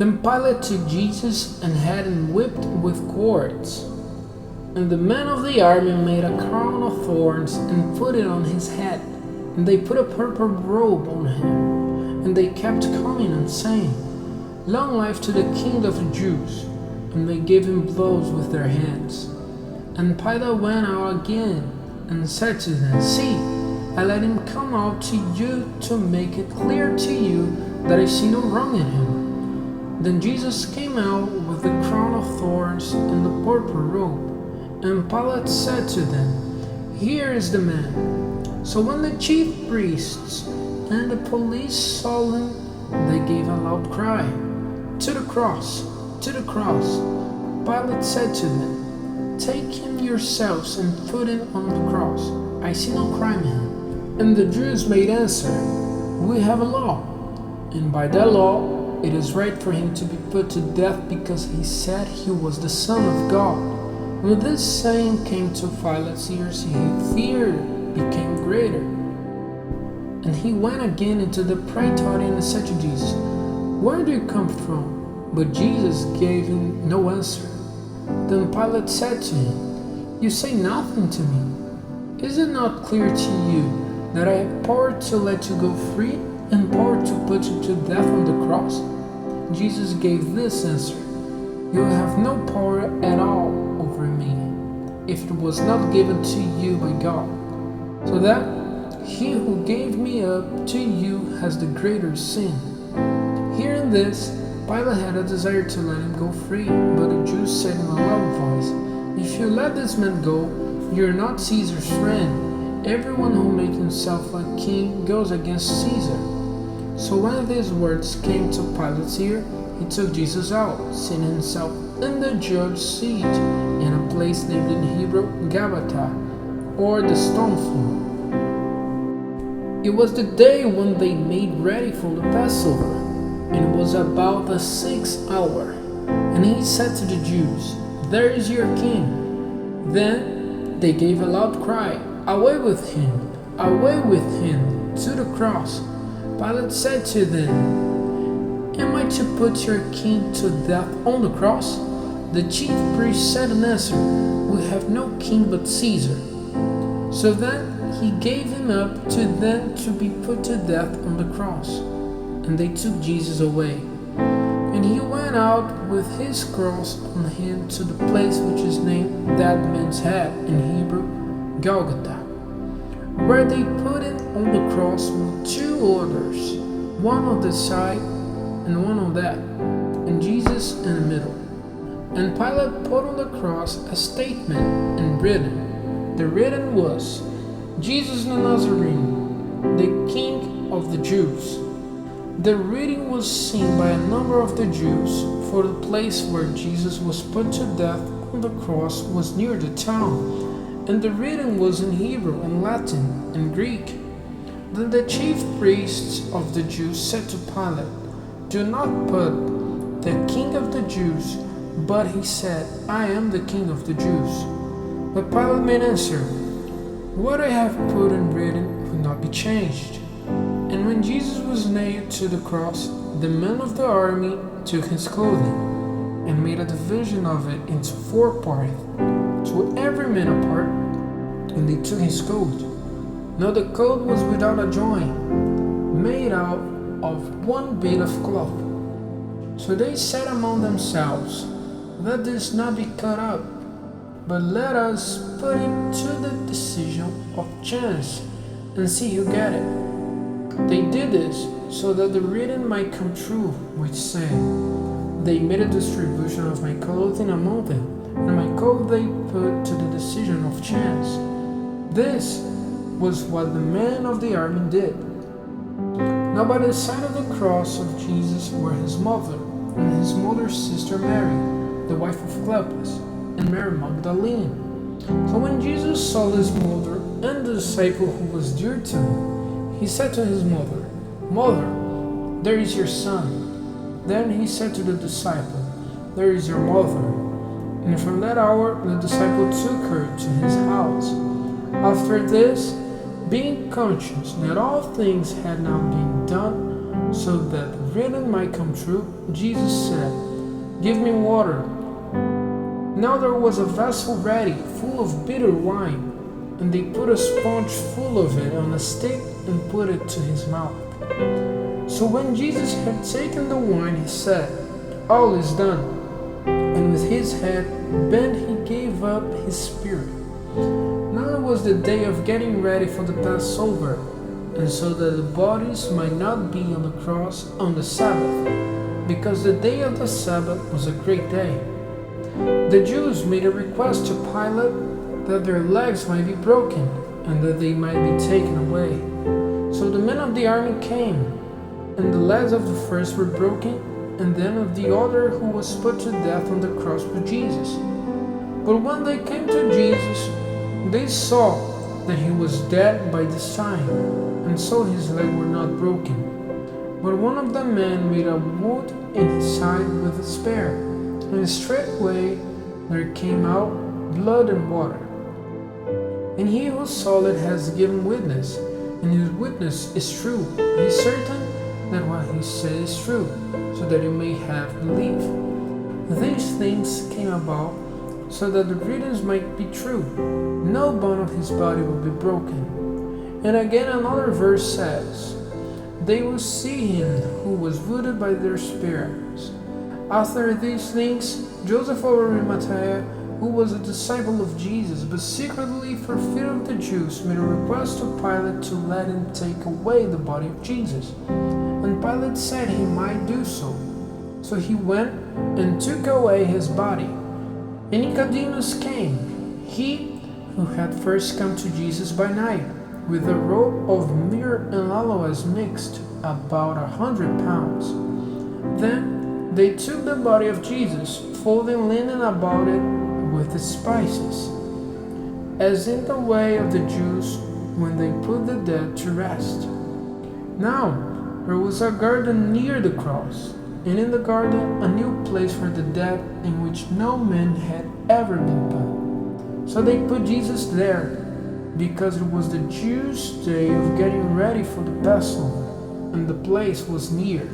Then Pilate took Jesus and had him whipped with cords. And the men of the army made a crown of thorns and put it on his head. And they put a purple robe on him. And they kept coming and saying, "Long life to the King of the Jews." And they gave him blows with their hands. And Pilate went out again and said to them, "See, I let him come out to you to make it clear to you that I see no wrong in him." Then Jesus came out with the crown of thorns and the purple robe. And Pilate said to them, "Here is the man." So when the chief priests and the police saw him, they gave a loud cry, "To the cross! To the cross!" Pilate said to them, "Take him yourselves and put him on the cross. I see no crime in him." And the Jews made answer, "We have a law, and by that law it is right for him to be put to death because he said he was the Son of God." When this saying came to Pilate's ears, his fear became greater. And he went again into the praetorium and said to Jesus, "Where do you come from?" But Jesus gave him no answer. Then Pilate said to him, "You say nothing to me. Is it not clear to you that I have power to let you go free and power to put you to death on the cross?" Jesus gave this answer, "You have no power at all over me, if it was not given to you by God. So that he who gave me up to you has the greater sin." Hearing this, Pilate had a desire to let him go free, but the Jews said in a loud voice, "If you let this man go, you are not Caesar's friend. Everyone who makes himself a king goes against Caesar." So when these words came to Pilate's ear, he took Jesus out, seating himself in the judge's seat in a place named in Hebrew Gabbatha, or the stone floor. It was the day when they made ready for the Passover, and it was about the 6th hour. And he said to the Jews, "There is your king." Then they gave a loud cry, "Away with him! Away with him! To the cross!" Pilate said to them, "Am I to put your king to death on the cross?" The chief priest said in answer, "We have no king but Caesar." So then he gave him up to them to be put to death on the cross. And they took Jesus away. And he went out with his cross on him to the place which is named Dead Man's Head in Hebrew, Golgotha, where they put him on the cross with two others, one on this side and one on that, and Jesus in the middle. And Pilate put on the cross a statement and written. The written was, "Jesus the Nazarene, the King of the Jews." The reading was seen by a number of the Jews, for the place where Jesus was put to death on the cross was near the town, and the reading was in Hebrew and Latin and Greek. Then the chief priests of the Jews said to Pilate, "Do not put the King of the Jews," but he said, "I am the King of the Jews." But Pilate made answer, "What I have put in written will not be changed." And when Jesus was nailed to the cross, the men of the army took his clothing and made a division of it into 4 parts, to every man a part, and they took his coat. Now the coat was without a joint, made out of one bit of cloth. So they said among themselves, "Let this not be cut up, but let us put it to the decision of chance and see who get it." They did this so that the written might come true, which said, "They made a distribution of my clothing among them, and my coat they put to the decision of chance." This was what the men of the army did. Now by the side of the cross of Jesus were his mother and his mother's sister Mary, the wife of Cleopas, and Mary Magdalene. So when Jesus saw his mother and the disciple who was dear to him, he said to his mother, "Mother, there is your son." Then he said to the disciple, "There is your mother." And from that hour the disciple took her to his house. After this, being conscious that all things had now been done so that written might come true, Jesus said, "Give me water." Now there was a vessel ready, full of bitter wine, and they put a sponge full of it on a stick and put it to his mouth. So when Jesus had taken the wine, he said, "All is done." And with his head bent, he gave up his spirit. Now it was the day of getting ready for the Passover, and so that the bodies might not be on the cross on the Sabbath, because the day of the Sabbath was a great day. The Jews made a request to Pilate that their legs might be broken, and that they might be taken away. So the men of the army came, and the legs of the first were broken, and then of the other who was put to death on the cross with Jesus. But when they came to Jesus, they saw that he was dead by this time, and so his legs were not broken. But one of the men made a wound in his side with a spear, and straightway there came out blood and water. And he who saw it has given witness, and his witness is true. He is certain that what he says is true, so that you may have belief. These things came about so that the writings might be true. No bone of his body will be broken. And again another verse says, "They will see him who was wounded by their spears." After these things, Joseph of Arimathea, who was a disciple of Jesus, but secretly for fear of the Jews, made a request to Pilate to let him take away the body of Jesus. And Pilate said he might do so. So he went and took away his body. And Nicodemus came, he who had first come to Jesus by night, with a robe of myrrh and aloes mixed, about 100 pounds. Then they took the body of Jesus, folding linen about it with the spices, as in the way of the Jews when they put the dead to rest. Now there was a garden near the cross, and in the garden a new place for the dead, in which no man had ever been put. So they put Jesus there, because it was the Jews' day of getting ready for the Passover, and the place was near.